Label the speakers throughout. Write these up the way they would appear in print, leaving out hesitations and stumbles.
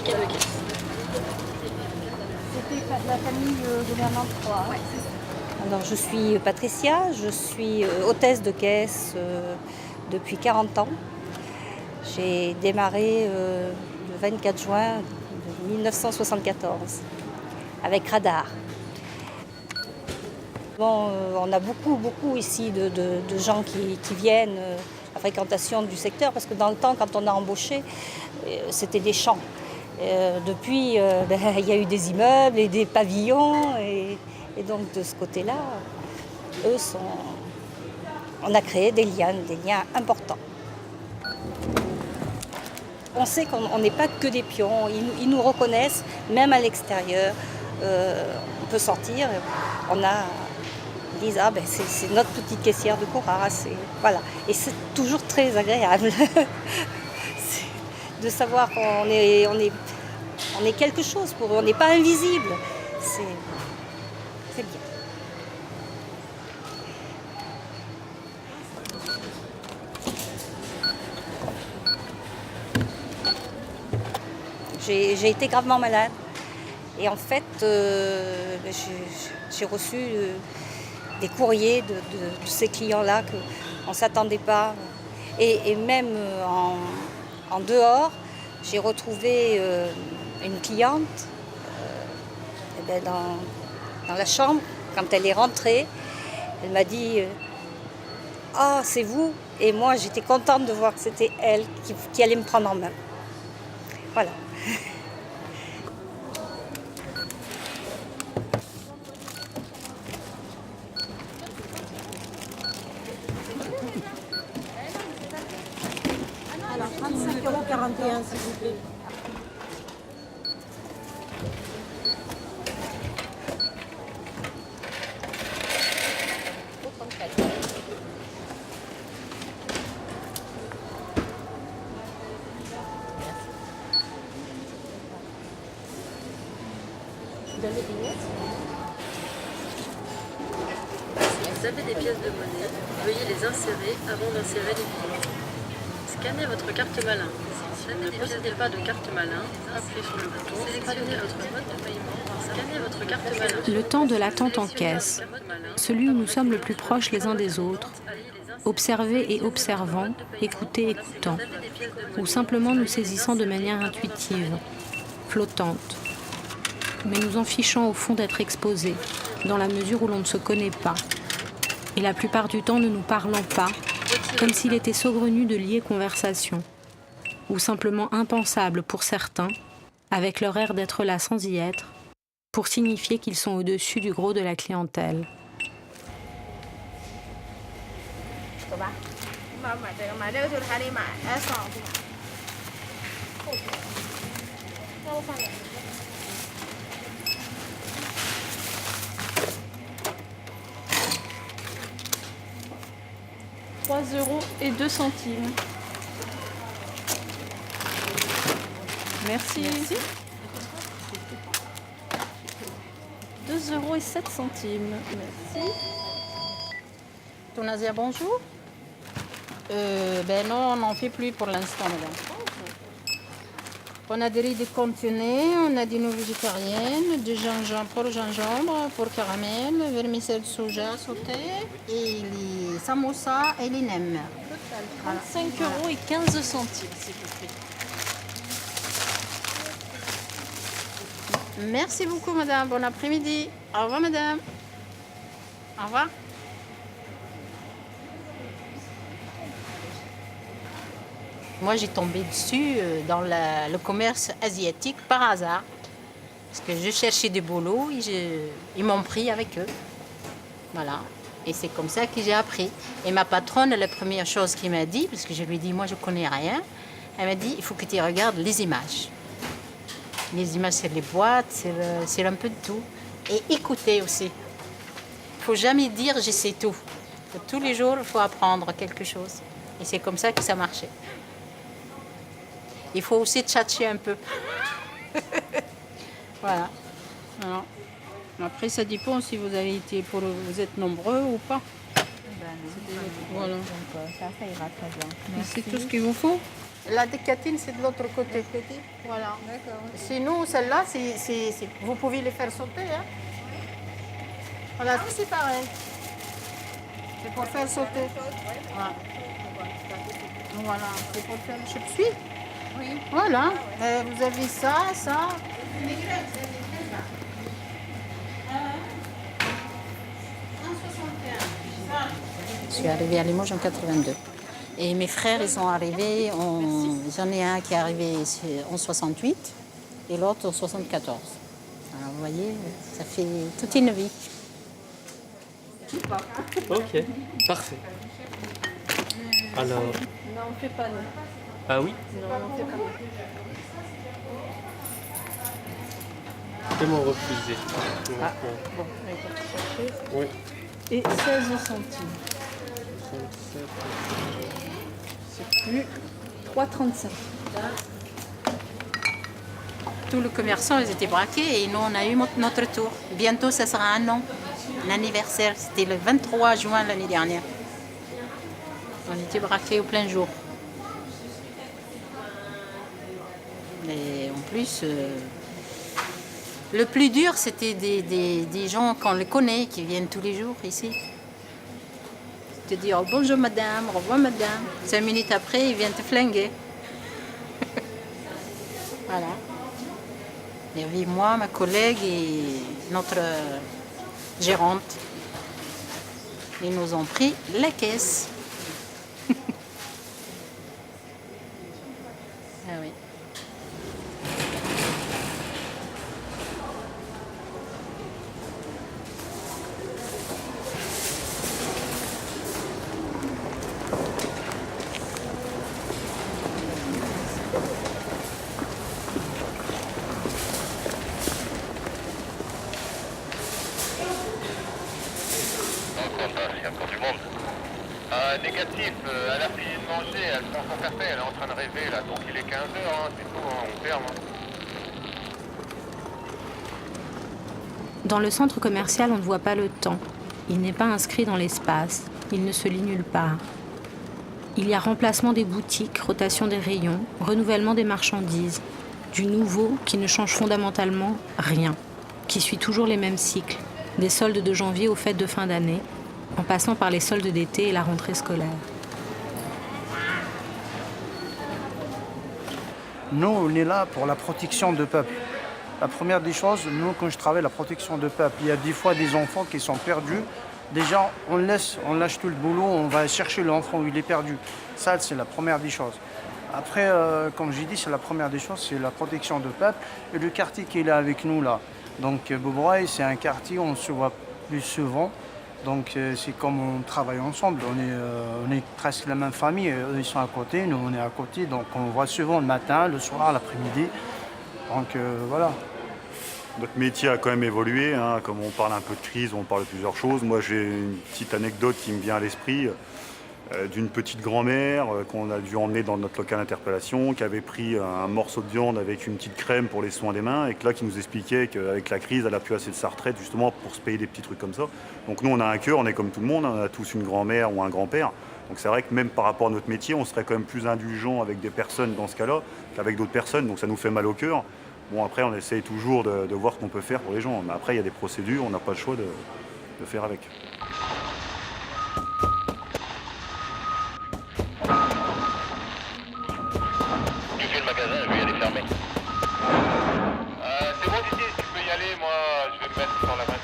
Speaker 1: ticket de caisse.
Speaker 2: C'était la famille gouvernante 3.
Speaker 1: Ouais,
Speaker 2: Alors je suis Patricia, je suis hôtesse de caisse depuis 40 ans. J'ai démarré le 24 juin 1974 avec Radar. Bon, on a beaucoup ici de gens qui viennent à la fréquentation du secteur parce que dans le temps, quand on a embauché, c'était des champs. Depuis, il y a eu des immeubles et des pavillons et donc de ce côté-là, on a créé des liens importants. On sait qu'on n'est pas que des pions, ils nous reconnaissent, même à l'extérieur. On peut sortir, ils disent c'est notre petite caissière de Cora, voilà. Et c'est toujours très agréable de savoir qu'on est quelque chose pour eux, on n'est pas invisible. C'est bien. J'ai été gravement malade et en fait j'ai reçu des courriers de ces clients-là qu'on ne s'attendait pas. Et même en dehors, j'ai retrouvé une cliente dans la chambre. Quand elle est rentrée, elle m'a dit « Ah, c'est vous ?» Et moi, j'étais contente de voir que c'était elle qui allait me prendre en main. Voilà.
Speaker 3: Alors 35,41 s'il vous plaît.
Speaker 1: Vous avez des billets? Si vous avez des pièces de monnaie, veuillez les insérer avant d'insérer les billets. Scannez votre carte malin. Si vous ne possédez pas de carte malin, appuyez sur le bouton, sélectionnez votre mode de paiement, scannez votre carte malin.
Speaker 4: Le temps de l'attente en caisse, celui où nous sommes le plus proches les uns des autres, observer et observant, écouter écoutant, ou simplement nous saisissant de manière intuitive, flottante, mais nous en fichant au fond d'être exposés, dans la mesure où l'on ne se connaît pas, et la plupart du temps ne nous parlant pas, comme s'il était saugrenu de lier conversation, ou simplement impensable pour certains, avec leur air d'être là sans y être, pour signifier qu'ils sont au-dessus du gros de la clientèle.
Speaker 5: €3,02. Merci. 2,07 €. Merci.
Speaker 3: Tonasia, bonjour. Ben non, on n'en fait plus pour l'instant, madame. On a des riz décontenus, on a des noix végétariennes, du gingembre pour caramel, vermicelle soja sauté et les samosas et les nems.
Speaker 5: 35,15 €, s'il vous plaît.
Speaker 3: Merci beaucoup, madame. Bon après-midi. Au revoir, madame. Au revoir. Moi, j'ai tombé dessus dans le commerce asiatique par hasard. Parce que je cherchais du boulot et ils m'ont pris avec eux. Voilà. Et c'est comme ça que j'ai appris. Et ma patronne, la première chose qu'elle m'a dit, parce que je lui ai dit, moi, je ne connais rien, elle m'a dit, il faut que tu regardes les images. Les images sur les boîtes, c'est un peu de tout. Et écouter aussi. Il ne faut jamais dire, je sais tout. Tous les jours, il faut apprendre quelque chose. Et c'est comme ça que ça marchait. Il faut aussi tchatcher un peu. Voilà.
Speaker 5: Alors, après, ça dépend si vous avez été vous êtes nombreux ou pas. Voilà.
Speaker 2: Donc ça ira très bien.
Speaker 5: C'est tout ce qu'il vous faut?
Speaker 3: La décatine, c'est de l'autre côté. Voilà. Sinon, celle-là, vous pouvez les faire sauter. Hein. Voilà, c'est pareil. C'est pour faire sauter. Voilà, c'est pour faire... Je suis. Oui. Voilà. Vous avez ça. Je suis arrivée à Limoges en 82. Et mes frères, ils sont arrivés, j'en ai un qui est arrivé en 68 et l'autre en 74. Alors, vous voyez, ça fait toute une vie.
Speaker 6: Ok, parfait. Alors...
Speaker 5: Non, on ne fait pas, nous.
Speaker 6: Ah oui?
Speaker 5: Non, on ne fait pas.
Speaker 6: Fais-moi refuser.
Speaker 5: Ah, bon, chercher.
Speaker 6: Oui.
Speaker 5: Et 16 centimes. C'est plus 3,35.
Speaker 3: Tous les commerçants, ils étaient braqués et nous, on a eu notre tour. Bientôt, ça sera un an, l'anniversaire. C'était le 23 juin l'année dernière. On était braqués au plein jour. Et en plus, le plus dur, c'était des gens qu'on les connaît, qui viennent tous les jours ici. Te dire bonjour madame, au revoir madame. 5 minutes après, ils viennent te flinguer. Voilà. Il y avait moi, ma collègue et notre gérante. Ils nous ont pris la caisse. Ah oui.
Speaker 7: Il y a encore du monde. Négatif, elle a fini de manger, elle prend son café, elle est en train de rêver là, donc il est 15h, c'est tout, on ferme.
Speaker 4: Dans le centre commercial, on ne voit pas le temps. Il n'est pas inscrit dans l'espace. Il ne se lit nulle part. Il y a remplacement des boutiques, rotation des rayons, renouvellement des marchandises. Du nouveau qui ne change fondamentalement rien, qui suit toujours les mêmes cycles. Des soldes de janvier aux fêtes de fin d'année, en passant par les soldes d'été et la rentrée scolaire.
Speaker 8: Nous, on est là pour la protection de peuple. La première des choses, nous, quand je travaille la protection de peuple, il y a des fois des enfants qui sont perdus. Déjà, on lâche tout le boulot, on va chercher l'enfant où il est perdu. Ça, c'est la première des choses. Après, comme j'ai dit, c'est la première des choses, c'est la protection de peuple. Et le quartier qui est là avec nous, là. Donc, Beaubroy, c'est un quartier où on se voit plus souvent. Donc, c'est comme on travaille ensemble. On est presque la même famille. Eux, ils sont à côté, nous, on est à côté. Donc, on voit souvent le matin, le soir, l'après-midi. Donc, voilà.
Speaker 9: Notre métier a quand même évolué, hein. Comme on parle un peu de crise, on parle de plusieurs choses. Moi, j'ai une petite anecdote qui me vient à l'esprit d'une petite grand-mère qu'on a dû emmener dans notre local d'interpellation, qui avait pris un morceau de viande avec une petite crème pour les soins des mains, et qui nous expliquait qu'avec la crise, elle a pu assez de sa retraite justement pour se payer des petits trucs comme ça. Donc nous, on a un cœur, on est comme tout le monde, on a tous une grand-mère ou un grand-père. Donc c'est vrai que même par rapport à notre métier, on serait quand même plus indulgent avec des personnes dans ce cas-là qu'avec d'autres personnes, donc ça nous fait mal au cœur. Bon, après, on essaye toujours de voir ce qu'on peut faire pour les gens. Mais après, il y a des procédures, on n'a pas le choix de faire avec.
Speaker 7: Tu fais le magasin, lui, elle est fermée. C'est bon, Didier, tu peux y aller, moi, je vais me mettre sur la 21.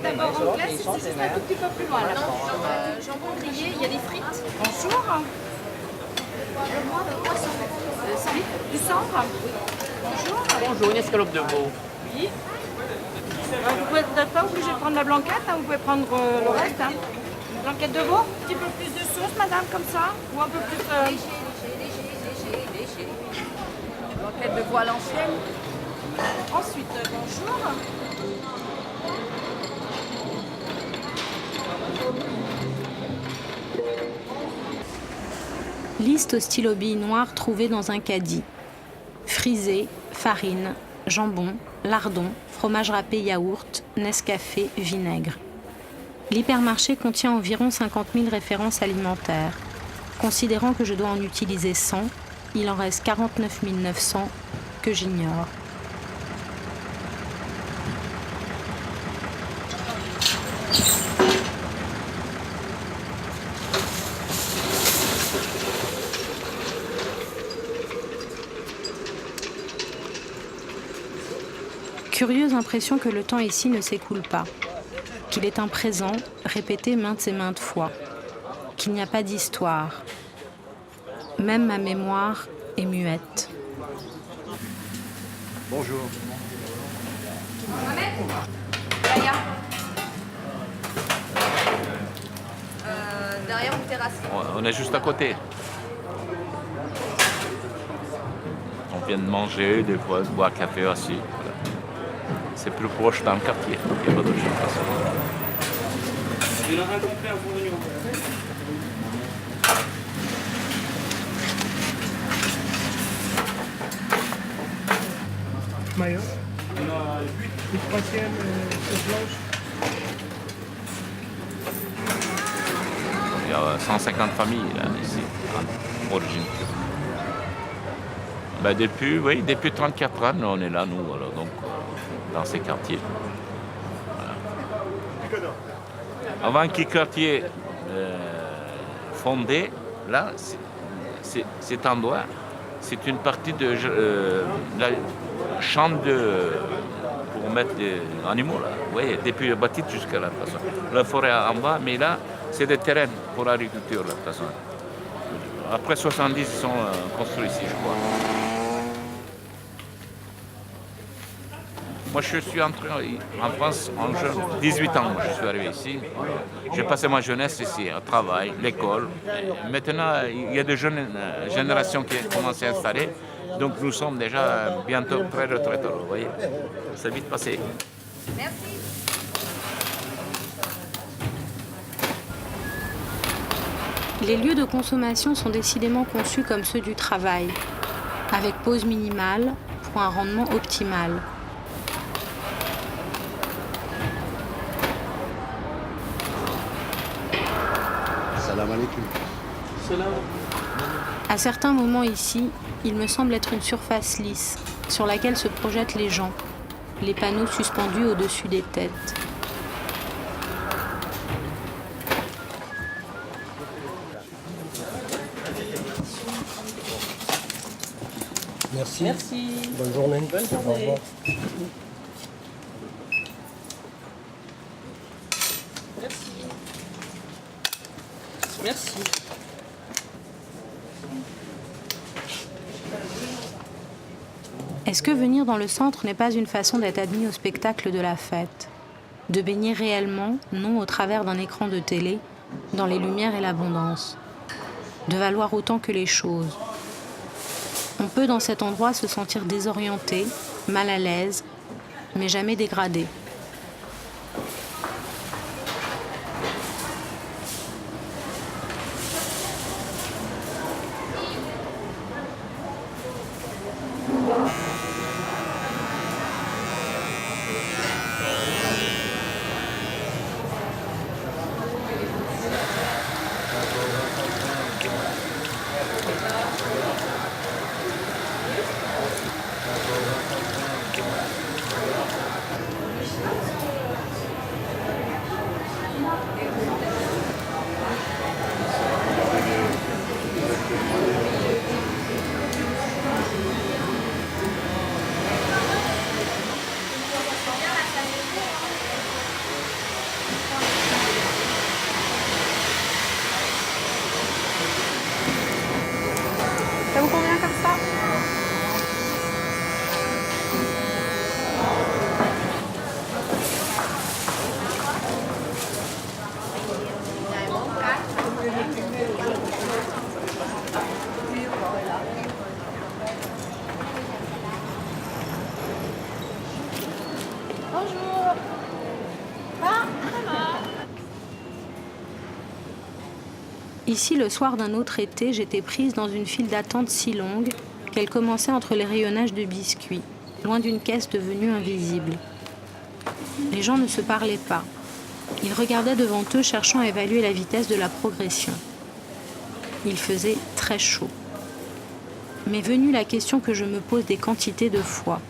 Speaker 10: D'abord en glace, c'est juste un tout petit peu plus loin. Jambon grillé, il y a des frites. Bonjour. Salut, du centre. Bonjour.
Speaker 6: Bonjour, une escalope de veau.
Speaker 10: Oui. Vous n'êtes pas obligé de prendre la blanquette, hein, vous pouvez prendre le reste. Hein. Une blanquette de veau, un petit peu plus de sauce, madame, comme ça. Ou un peu plus... Léger. Blanquette de veau à l'ancienne. Ensuite, bonjour.
Speaker 4: Liste au stylo bille noir trouvée dans un caddie. Frisé, farine, jambon, lardon, fromage râpé, yaourt, Nescafé, vinaigre. L'hypermarché contient environ 50 000 références alimentaires. Considérant que je dois en utiliser 100, il en reste 49 900 que j'ignore. Curieuse impression que le temps ici ne s'écoule pas, qu'il est un présent répété maintes et maintes fois, qu'il n'y a pas d'histoire. Même ma mémoire est muette.
Speaker 8: Bonjour.
Speaker 10: Derrière une terrasse.
Speaker 7: On est juste à côté. On vient de manger, des fois, de boire café aussi. Voilà. C'est plus proche dans le quartier. Il n'y a pas de chose à faire.
Speaker 11: Maillot. On a 8 troisième sauce blanche.
Speaker 7: Il y a 150 familles là, ici, origine. Ben, depuis 34 ans, on est là, nous, voilà, donc, dans ces quartiers. Voilà. Avant qu'il y ait quartier fondé, là, cet endroit, c'est une partie de la chambre pour mettre des animaux. Là. Oui, depuis la bâtisse jusqu'à la façon. La forêt en bas, mais là, c'est des terrains pour l'agriculture. De toute façon. Après 70, ils sont construits ici, je crois. Moi, je suis entré en France en jeune, 18 ans, je suis arrivé ici. J'ai passé ma jeunesse ici, au travail, l'école. Maintenant, il y a de jeunes générations qui commencent à s'installer. Donc, nous sommes déjà bientôt très retraités. Vous voyez, c'est vite passé.
Speaker 10: Merci.
Speaker 4: Les lieux de consommation sont décidément conçus comme ceux du travail, avec pause minimale pour un rendement optimal.
Speaker 8: Salam alaikum.
Speaker 4: À certains moments ici, il me semble être une surface lisse sur laquelle se projettent les gens, les panneaux suspendus au-dessus des têtes.
Speaker 11: Merci.
Speaker 10: Merci.
Speaker 11: Bonne journée.
Speaker 10: Bonne journée.
Speaker 11: Au revoir.
Speaker 10: Merci. Merci.
Speaker 4: Est-ce que venir dans le centre n'est pas une façon d'être admis au spectacle de la fête? De baigner réellement, non au travers d'un écran de télé, dans les lumières et l'abondance. De valoir autant que les choses. On peut dans cet endroit se sentir désorienté, mal à l'aise, mais jamais dégradé. Ici, le soir d'un autre été, j'étais prise dans une file d'attente si longue qu'elle commençait entre les rayonnages de biscuits, loin d'une caisse devenue invisible. Les gens ne se parlaient pas. Ils regardaient devant eux, cherchant à évaluer la vitesse de la progression. Il faisait très chaut. M'est venue la question que je me pose des quantités de fois.